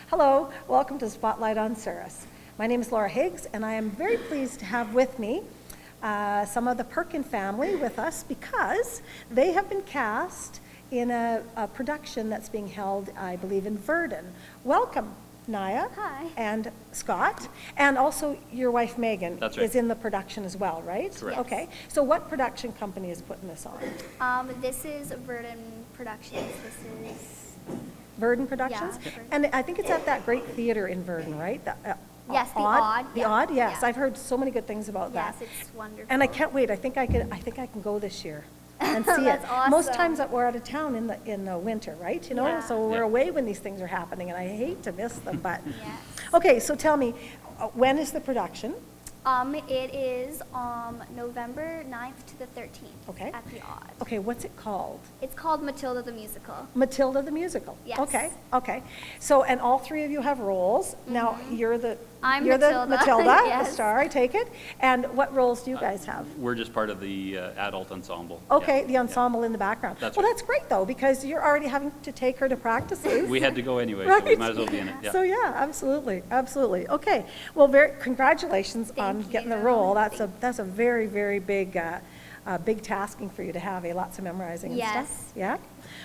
Hello, welcome to Spotlight on Cirrus. My name is Laura Higgs, and I am very pleased to have with me some of the Perkin family with us because they have been cast in a production that's being held, I believe, in Verdun. Welcome, Nyah. Hi. And Scott, and also your wife Megan. That's right. Is in the production as well, right? Correct. Okay, so what production company is putting this on? This is Verdun Productions. This is Verdun Productions? Yeah, Verdun. And I think it's at that great theater in Verdun, right? Yes, the Odd, The yeah. Odd, yes. Yeah. I've heard so many good things about that. yes, it's wonderful. And I can't wait. I think I can go this year and see That's it. awesome. Most times that we're out of town in the winter, right? You know, Yeah. so we're Yeah. away when these things are happening, and I hate to miss them. But Yes. okay, so tell me, when is the production? It is November 9th to the 13th. Okay. At the Odd. Okay, what's it called? It's called Matilda the Musical. Matilda the Musical. Yes. Okay. So, and all three of you have roles. Now, I'm you're Matilda. the Matilda, the Yes. star, I take it. And what roles do you guys have? We're just part of the adult ensemble. Okay, Yeah. the ensemble in the background. That's Well, right. that's great though, because you're already having to take her to practices. We had to go anyway, so we Right. might as well be in it. Yeah. So yeah, absolutely. Okay. Well, congratulations on Thank getting the you. role. That's a very, very big, big tasking for you to have. Lots of memorizing and stuff. Yes. Yeah.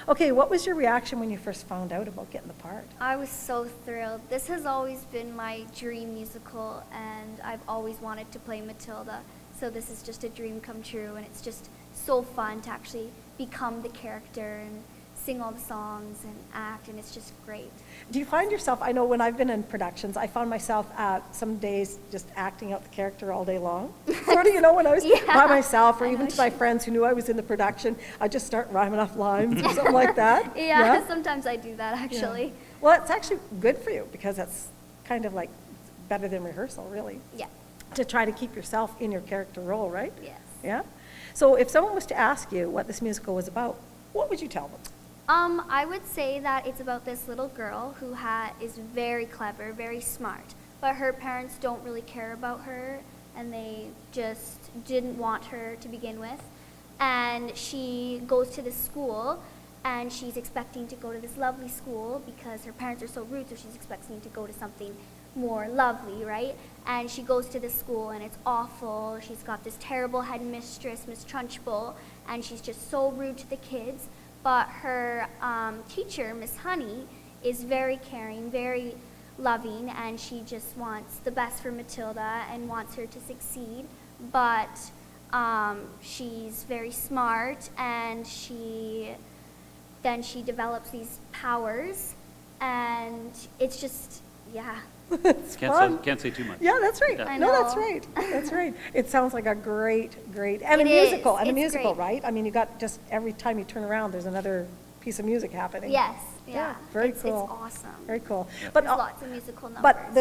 Okay. What was your reaction when you first found out about getting the part? I was so thrilled. This has always been my dream musical, and I've always wanted to play Matilda. So this is just a dream come true, and it's just so fun to actually become the character and sing all the songs and act, and it's just great. Do you find yourself, I know when I've been in productions, I found myself some days just acting out the character all day long. Sort of, when I was Yeah, by myself, or I even know to my friends who knew I was in the production, I'd just start rhyming off lines or something like that. Yeah, sometimes I do that actually. Yeah. Well, it's actually good for you because that's kind of like better than rehearsal, really, Yeah. to try to keep yourself in your character role, right? Yes. Yeah? So if someone was to ask you what this musical was about, what would you tell them? I would say that it's about this little girl who is very clever, very smart, but her parents don't really care about her, and they just didn't want her to begin with. And she goes to this school, and she's expecting to go to this lovely school because her parents are so rude, so she's expecting to go to something more lovely, right? And she goes to this school, and it's awful. She's got this terrible headmistress, Miss Trunchbull, and she's just so rude to the kids. But her teacher, Miss Honey, is very caring, very loving, and she just wants the best for Matilda and wants her to succeed. But she's very smart, and then she develops these powers, and it's just, yeah. It's fun. Can't say too much. Yeah, that's right. Yeah. I No, that's know. right. That's right. It sounds like a great, and It a is. musical, It's great. right? I mean, you got just every time you turn around, there's another piece of music happening. Yes, yeah. Very It's cool. awesome. Very cool. There's lots of musical numbers. But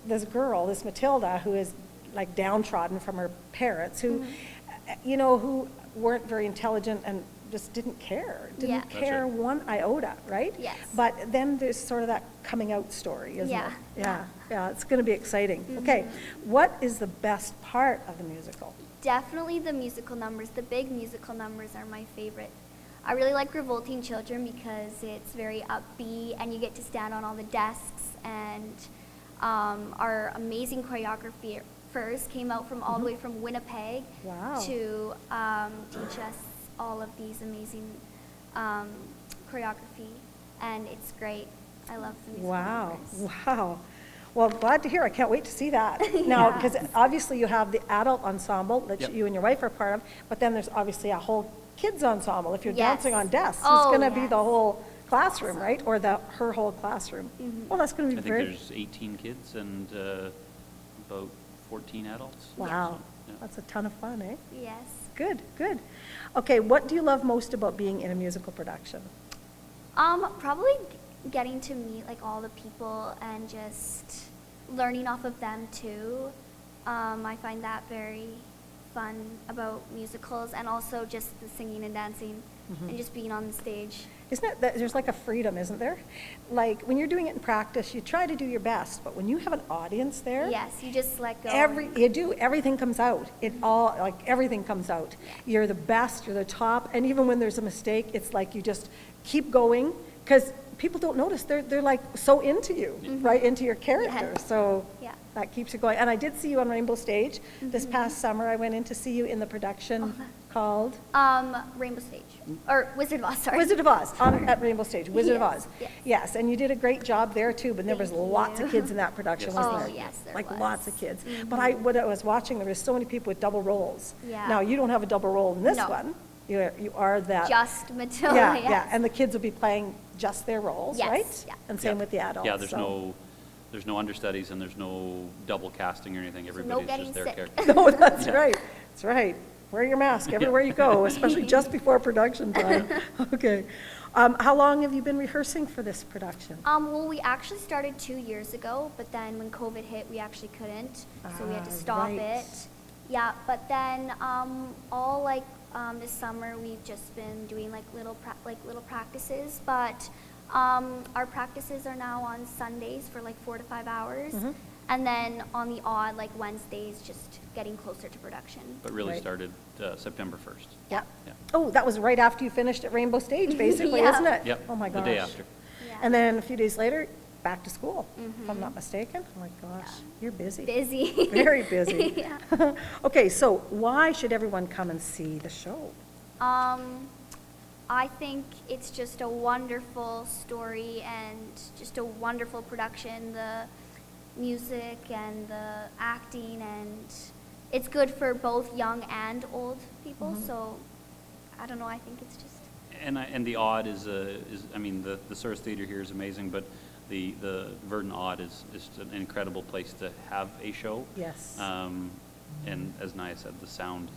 this girl, this Matilda, who is like downtrodden from her parents, who, who weren't very intelligent and just didn't care, Yeah. That's care right. one iota, right? Yes. But then there's sort of that coming out story, isn't Yeah. it? Yeah, it's going to be exciting. Okay, what is the best part of the musical? Definitely the musical numbers. The big musical numbers are my favorite. I really like Revolting Children because it's very upbeat and you get to stand on all the desks, and our amazing choreography first came out from all the way from Winnipeg Wow. to teach us all of these amazing choreography, and it's great. I love the musical numbers. Wow. Well, glad to hear. I can't wait to see that. Now, because obviously you have the adult ensemble that Yep. you and your wife are part of, but then there's obviously a whole kids ensemble. If you're Yes. dancing on desks, Oh, it's going to be yes. the whole classroom, right? Or her whole classroom. Well, that's going to I be think very, there's 18 kids and about 14 adults. wow. Yeah. That's a ton of fun, eh? Yes. Good. Okay, what do you love most about being in a musical production? Probably getting to meet like all the people and just learning off of them too. I find that very fun about musicals, and also just the singing and dancing and just being on the stage. Isn't it that there's like a freedom, isn't there? Like when you're doing it in practice, you try to do your best, but when you have an audience there, Yes, you just let go. everything comes out. Everything comes out. You're the best, you're the top, and even when there's a mistake, it's like you just keep going because people don't notice, they're like so into you, right, into your character. Yes. So Yeah. that keeps you going. And I did see you on Rainbow Stage this past summer. I went in to see you in the production called Rainbow Stage, or Wizard of Oz, sorry. Wizard of Oz at Rainbow Stage, Wizard of Yes, Oz. yes. Yes, and you did a great job there too, but there was Thank lots you. of kids in that production, Yes, wasn't there there? Oh, yes, there Like was. lots of kids. But what I was watching, there was so many people with double roles. Yeah. Now, you don't have a double role in this No. one. You are that. Just Matilda, Yeah, yes. yeah, and the kids will be playing just their roles, Yes, right? yeah. And same Yeah. with the adults. Yeah, there's so. no understudies and there's no double casting or anything. Everybody's getting just their sick. character. No, that's Yeah. right. That's right. Wear your mask everywhere you go, especially just before production time. Okay. How long have you been rehearsing for this production? Well, we actually started 2 years ago, but then when COVID hit, we actually couldn't, so we had to stop right. it. Yeah, but then this summer we've just been doing like little practices, but our practices are now on Sundays for like 4 to 5 hours, and then on the odd like Wednesdays, just getting closer to production. But really Right. started September 1st. Yeah. Yeah. Oh, that was right after you finished at Rainbow Stage, basically, Yeah. isn't it? Yep. Oh, my gosh. The day after. Yeah. And then a few days later, back to school, if I'm not mistaken. Oh, my gosh, you're busy. Busy. Very busy. Yeah. Okay, so why should everyone come and see the show? I think it's just a wonderful story and just a wonderful production. The music and the acting, and it's good for both young and old people. So I don't know. I think it's just And the Odd is I mean the Source Theater here is amazing, but the Verdun Odd is an incredible place to have a show. Yes. And as Nyah said, the sound,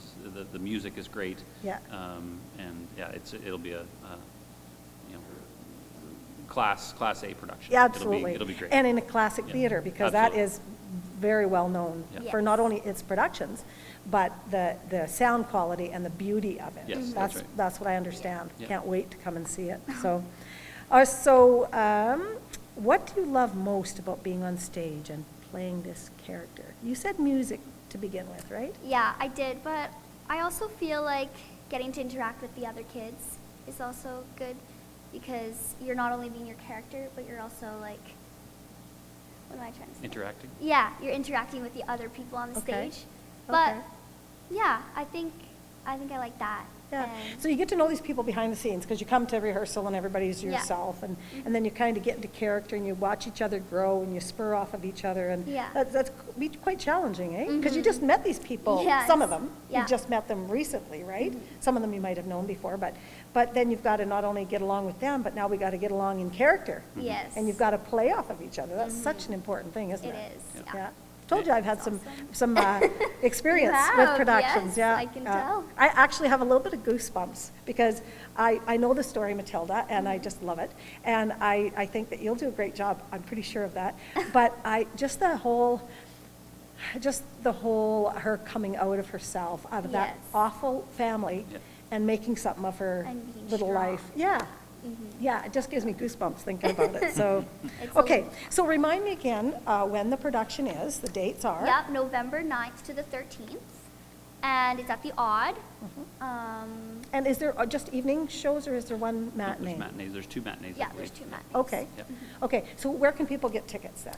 the music is great. Yeah. And yeah, it'll be a class A production. Yeah, absolutely. It'll be great. And in a classic Yeah, theater, because that absolutely. is very well known Yeah. for not only its productions, but the sound quality and the beauty of it. Yes, That's that's right. that's what I understand. Yeah. Can't wait to come and see it. So, what do you love most about being on stage and playing this character? You said music to begin with, right? yeah, I did, but I also feel like getting to interact with the other kids is also good because you're not only being your character, but you're also like, what am I trying to say? Interacting. Yeah, you're interacting with the other people on the Okay. stage. But Okay. yeah, I think I like that. Yeah. And So you get to know these people behind the scenes because you come to rehearsal and everybody's Yeah. yourself, and then you kind of get into character and you watch each other grow and you spur off of each other, and Yeah. that's be quite challenging, eh? Because you just met these people, Yes. some of them. Yeah. You just met them recently, right? Some of them you might have known before, but then you've got to not only get along with them, but now we got to get along in character. Yes. And you've got to play off of each other. That's such an important thing, isn't It it? is, Yeah. Yeah. Told you I've had It's some experience You with have, productions. yes, Yeah, I can tell. I actually have a little bit of goosebumps because I know the story, Matilda, and I just love it. And I think that you'll do a great job. I'm pretty sure of that. But just the whole her coming out of herself, out of that Yes. awful family, Yeah. and making something of her And being little strong. life. Yeah. Yeah, it just gives me goosebumps thinking about it. So, It's a- okay. So remind me again when the production is. The dates are. Yep, November 9th to the 13th. And it's at the Odd. And is there just evening shows or is there one No, matinee? There's matinees. There's two matinees. I Yeah, believe. there's 2 matinees. Okay. Yep. Okay, so where can people get tickets then?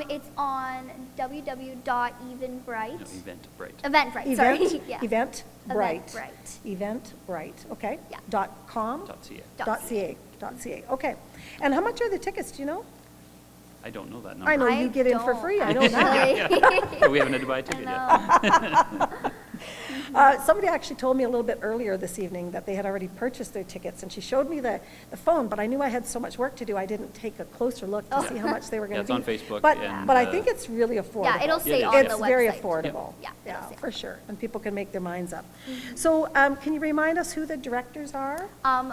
It's on www.evenbright. No, Eventbrite. Eventbrite, sorry. Event, Yeah. Eventbrite. Eventbrite. Eventbrite, okay. Yeah. .com? .ca. .ca, okay. And how much are the tickets, do you know? I don't know that number. I know I you get in for don't free, I know that. actually. We haven't had to buy a I ticket know. yet. Somebody actually told me a little bit earlier this evening that they had already purchased their tickets, and she showed me the phone, but I knew I had so much work to do, I didn't take a closer look to see how much they were going Yeah, to be. it's on Facebook But and, I think it's really affordable. Yeah, it'll say Yeah, on it the is. website. It's very affordable. Yeah, it'll say. for sure, and people can make their minds up. So can you remind us who the directors are?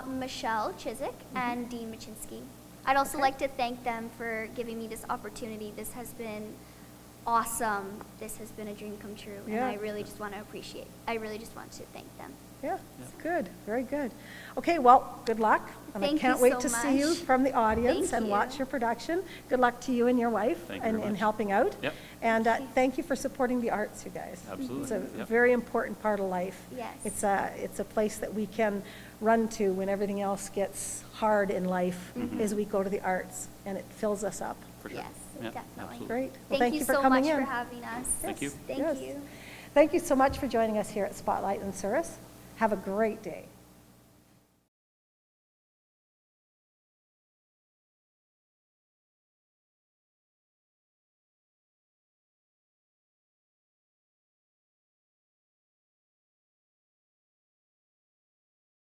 Michelle Chiswick and Dean Machinsky. I'd also like to thank them for giving me this opportunity. This has been awesome. This has been a dream come true, and Yeah. I really just want to thank them. Yeah, good, very good. Okay, well, good luck. And I Thank can't you wait so to see you much. from the audience Thank and watch you. your production. Good luck to you and your wife Thank you very in much. helping out. Yep. And thank you for supporting the arts, you guys. Absolutely. It's a Yep. very important part of life. Yes. It's a place that we can run to when everything else gets hard in life, is we go to the arts, and it fills us up. For sure. Yes, Yep, definitely. absolutely. Great. Well, Thank you for so coming much in. for having us. Thank you. Thank Yes. you. Thank you so much for joining us here at Spotlight in Souris. Have a great day.